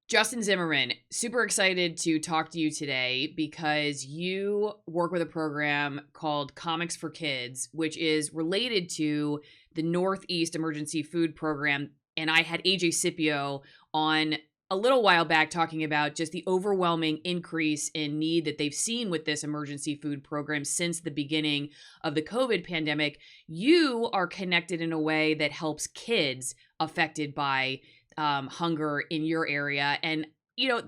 Justin Zimmerman, super excited to talk to you today because you work with a program called Comics for Kids, which is related to the Northeast Emergency Food Program. And I had AJ Scipio on a little while back talking about just the overwhelming increase in need that they've seen with this emergency food program since the beginning of the COVID pandemic. You are connected in a way that helps kids affected by hunger in your area. And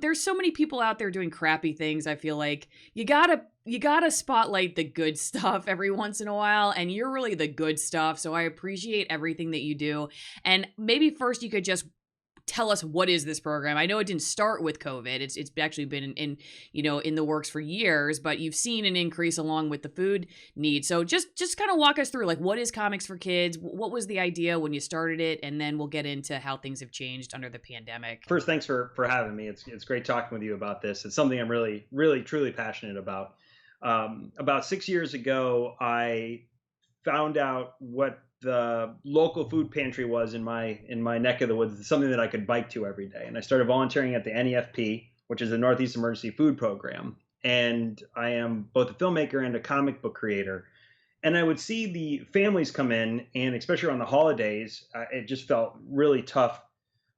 there's so many people out there doing crappy things. I feel like you gotta spotlight the good stuff every once in a while, and you're really the good stuff. So I appreciate everything that you do. And maybe first you could just tell us, what is this program? I know it didn't start with COVID. It's actually been in the works for years, but you've seen an increase along with the food need. So just kind of walk us through, like, what is Comics for Kids? What was the idea when you started it? And then we'll get into how things have changed under the pandemic. First, thanks for having me. It's great talking with you about this. It's something I'm really, really, truly passionate about. About 6 years ago, I found out what the local food pantry was in my neck of the woods, something that I could bike to every day. And I started volunteering at the NEFP, which is the Northeast Emergency Food Program. And I am both a filmmaker and a comic book creator. And I would see the families come in, and especially around the holidays, it just felt really tough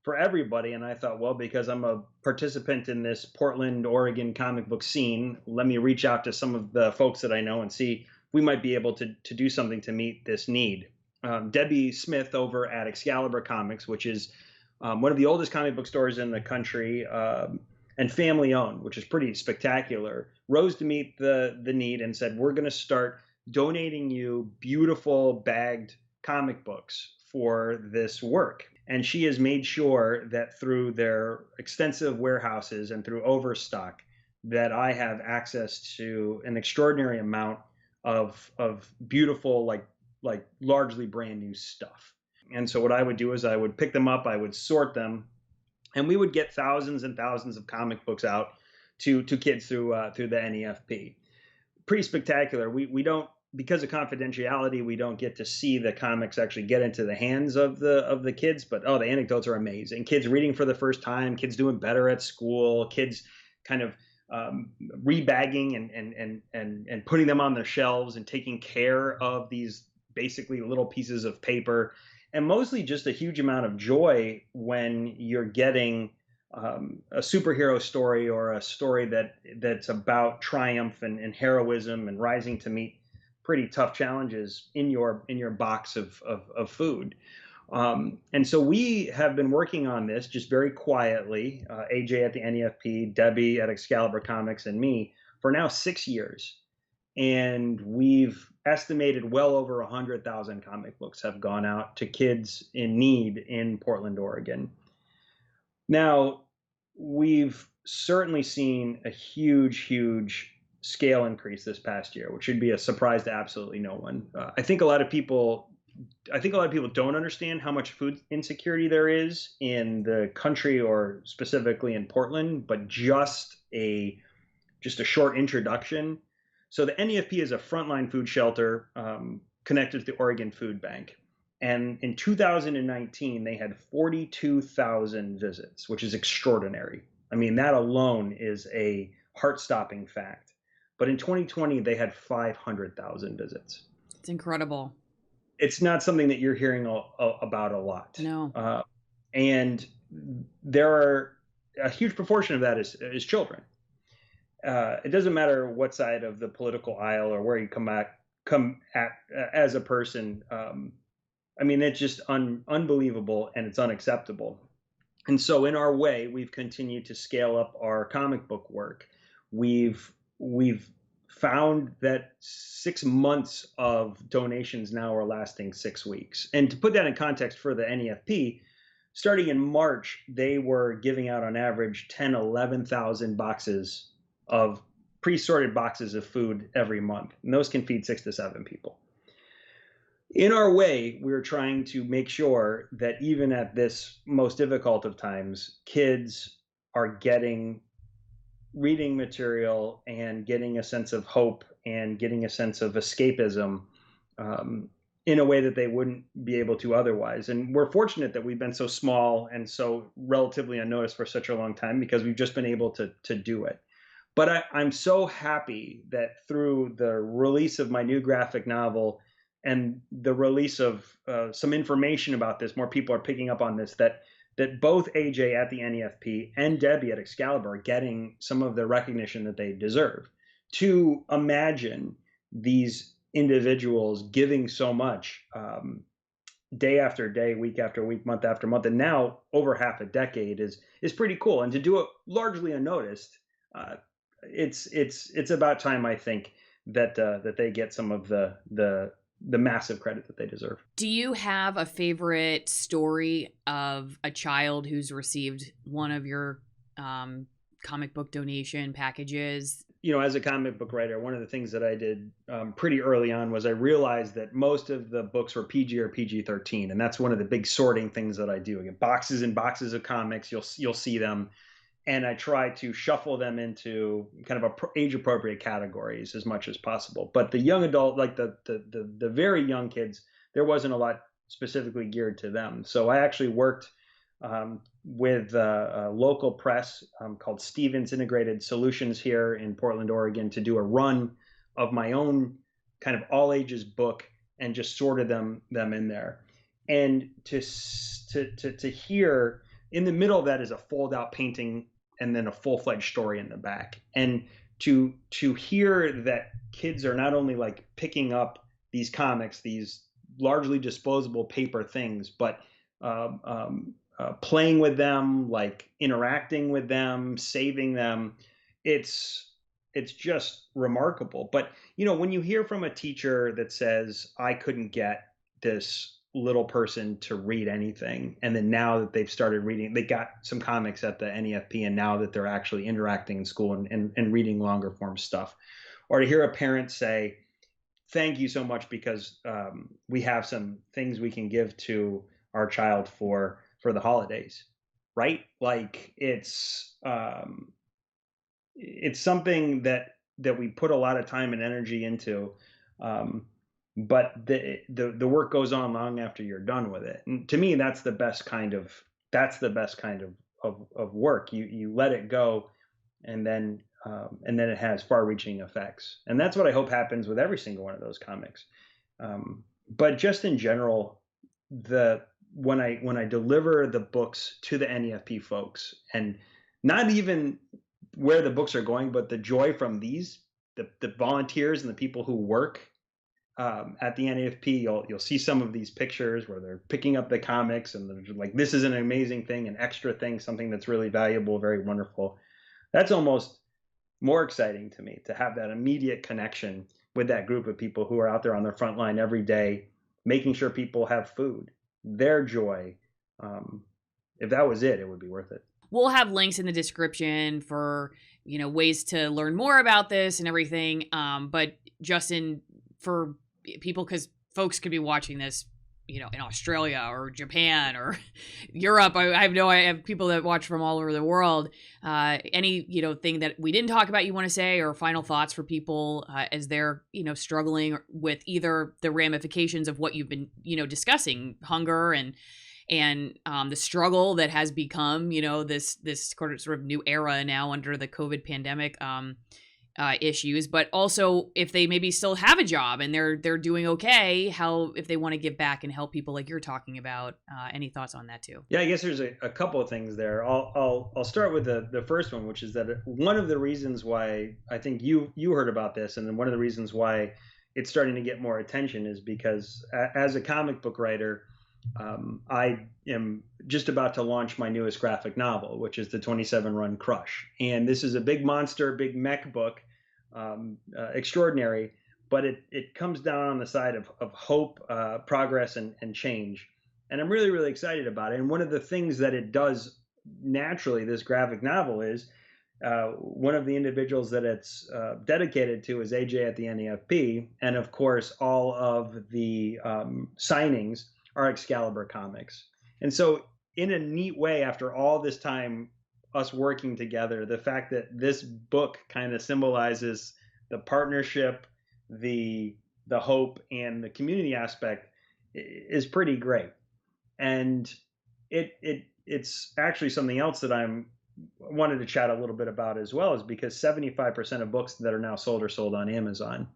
for everybody. And I thought, well, because I'm a participant in this Portland, Oregon comic book scene, let me reach out to some of the folks that I know and see if we might be able to do something to meet this need. Debbie Smith over at Excalibur Comics, which is one of the oldest comic book stores in the country, and family owned, which is pretty spectacular, rose to meet the need and said, we're going to start donating you beautiful bagged comic books for this work. And she has made sure that through their extensive warehouses and through overstock, that I have access to an extraordinary amount of beautiful, like largely brand new stuff. And so what I would do is I would pick them up, I would sort them, and we would get thousands and thousands of comic books out to kids through the NEFP. Pretty spectacular. We don't, because of confidentiality, we don't get to see the comics actually get into the hands of the kids, but the anecdotes are amazing. Kids reading for the first time, kids doing better at school, kids kind of rebagging and putting them on their shelves and taking care of these basically little pieces of paper, and mostly just a huge amount of joy when you're getting a superhero story or a story that's about triumph and heroism and rising to meet pretty tough challenges in your box of food. And so we have been working on this just very quietly, AJ at the NEFP, Debbie at Excalibur Comics, and me, for now 6 years. And we've estimated well over 100,000 comic books have gone out to kids in need in Portland, Oregon. Now, we've certainly seen a huge scale increase this past year, which should be a surprise to absolutely no one. I think a lot of people don't understand how much food insecurity there is in the country, or specifically in Portland. But just a short introduction. So the NEFP is a frontline food shelter connected to the Oregon Food Bank. And in 2019, they had 42,000 visits, which is extraordinary. I mean, that alone is a heart-stopping fact. But in 2020, they had 500,000 visits. It's incredible. It's not something that you're hearing about a lot. No. And there are a huge proportion of that is children. It doesn't matter what side of the political aisle or where you come at as a person. I mean, it's just unbelievable, and it's unacceptable. And so in our way, we've continued to scale up our comic book work. We've found that 6 months of donations now are lasting 6 weeks. And to put that in context for the NEFP, starting in March, they were giving out on average 11,000 boxes of pre-sorted boxes of food every month. And those can feed 6 to 7 people. In our way, we're trying to make sure that even at this most difficult of times, kids are getting reading material and getting a sense of hope and getting a sense of escapism in a way that they wouldn't be able to otherwise. And we're fortunate that we've been so small and so relatively unnoticed for such a long time, because we've just been able to do it. But I'm so happy that through the release of my new graphic novel and the release of some information about this, more people are picking up on this, that both AJ at the NEFP and Debbie at Excalibur are getting some of the recognition that they deserve. To imagine these individuals giving so much day after day, week after week, month after month, and now over half a decade is pretty cool. And to do it largely unnoticed, it's about time, I think, that they get some of the massive credit that they deserve. Do you have a favorite story of a child who's received one of your comic book donation packages? You know, as a comic book writer, one of the things that I did pretty early on was I realized that most of the books were PG or PG-13, and that's one of the big sorting things that I do. I get boxes and boxes of comics. You'll see them, and I try to shuffle them into kind of age-appropriate categories as much as possible. But the young adult, like the very young kids, there wasn't a lot specifically geared to them. So I actually worked with a local press called Stevens Integrated Solutions here in Portland, Oregon, to do a run of my own kind of all ages book and just sorted them in there. And to hear in the middle of that is a fold out painting and then a full-fledged story in the back. And to hear that kids are not only like picking up these comics, these largely disposable paper things, but playing with them, like interacting with them, saving them, it's just remarkable. But you know, when you hear from a teacher that says, I couldn't get this little person to read anything, and then now that they've started reading, they got some comics at the NEFP, and now that they're actually interacting in school and reading longer form stuff, or to hear a parent say, thank you so much, because we have some things we can give to our child for the holidays, right? Like it's something that we put a lot of time and energy into, but the work goes on long after you're done with it. And to me, that's the best kind of work. You let it go, and then it has far-reaching effects. And that's what I hope happens with every single one of those comics. But just in general, when I deliver the books to the NEFP folks, and not even where the books are going, but the joy from the volunteers and the people who work at the NEFP, you'll see some of these pictures where they're picking up the comics and they're like, this is an amazing thing, an extra thing, something that's really valuable, very wonderful. That's almost more exciting to me, to have that immediate connection with that group of people who are out there on their front line every day, making sure people have food. Their joy, if that was it would be worth it. We'll have links in the description for, you know, ways to learn more about this and everything. But Justin, for people, because folks could be watching this, you know, in Australia or Japan or Europe. I have people that watch from all over the world. Any, you know, thing that we didn't talk about you want to say, or final thoughts for people as they're, you know, struggling with either the ramifications of what you've been, you know, discussing, hunger and the struggle that has become, you know, this sort of new era now under the COVID pandemic issues, but also if they maybe still have a job and they're doing okay, how, if they want to give back and help people like you're talking about. Any thoughts on that too? Yeah, I guess there's a couple of things there. I'll start with the first one, which is that one of the reasons why I think you heard about this, and then one of the reasons why it's starting to get more attention, is because as a comic book writer, I am just about to launch my newest graphic novel, which is the 27 Run Crush. And this is a big monster, big mech book, extraordinary, but it comes down on the side of hope, progress, and change. And I'm really, really excited about it. And one of the things that it does naturally, this graphic novel, is one of the individuals that it's dedicated to is AJ at the NEFP. And of course, all of the signings are Excalibur Comics. And so in a neat way, after all this time, us working together, the fact that this book kind of symbolizes the partnership, the hope, and the community aspect, is pretty great. And it's actually something else that I'm wanted to chat a little bit about as well, is because 75% of books that are now sold are sold on Amazon.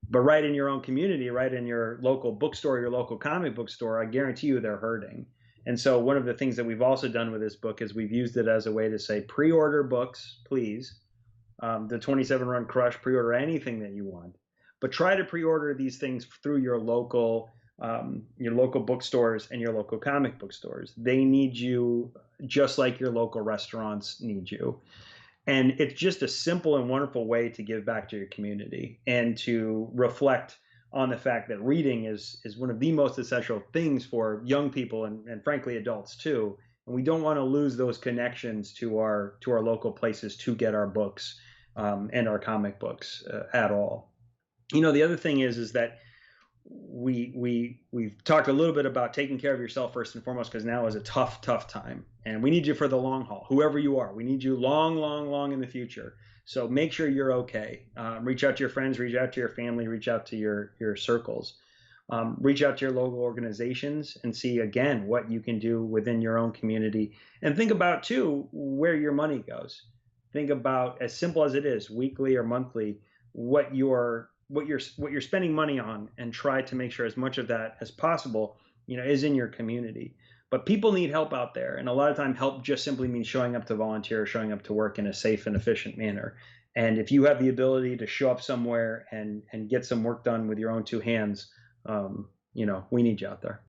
But right in your own community, right in your local bookstore, your local comic book store, I guarantee you they're hurting. And so one of the things that we've also done with this book is we've used it as a way to say, pre-order books, please. The 27 Run Crush, pre-order anything that you want, but try to pre-order these things through your local bookstores and your local comic book stores. They need you just like your local restaurants need you. And it's just a simple and wonderful way to give back to your community and to reflect on the fact that reading is one of the most essential things for young people and frankly adults too. And we don't want to lose those connections to our local places to get our books and our comic books at all. The other thing is that we've talked a little bit about taking care of yourself first and foremost, because now is a tough time, and we need you for the long haul. Whoever you are, we need you long in the future. So make sure you're okay. Reach out to your friends, reach out to your family, reach out to your circles, reach out to your local organizations and see again what you can do within your own community, and think about too where your money goes. Think about, as simple as it is, weekly or monthly, what you're spending money on, and try to make sure as much of that as possible, is in your community. But people need help out there, and a lot of time help just simply means showing up to volunteer, showing up to work in a safe and efficient manner. And if you have the ability to show up somewhere and get some work done with your own two hands, we need you out there.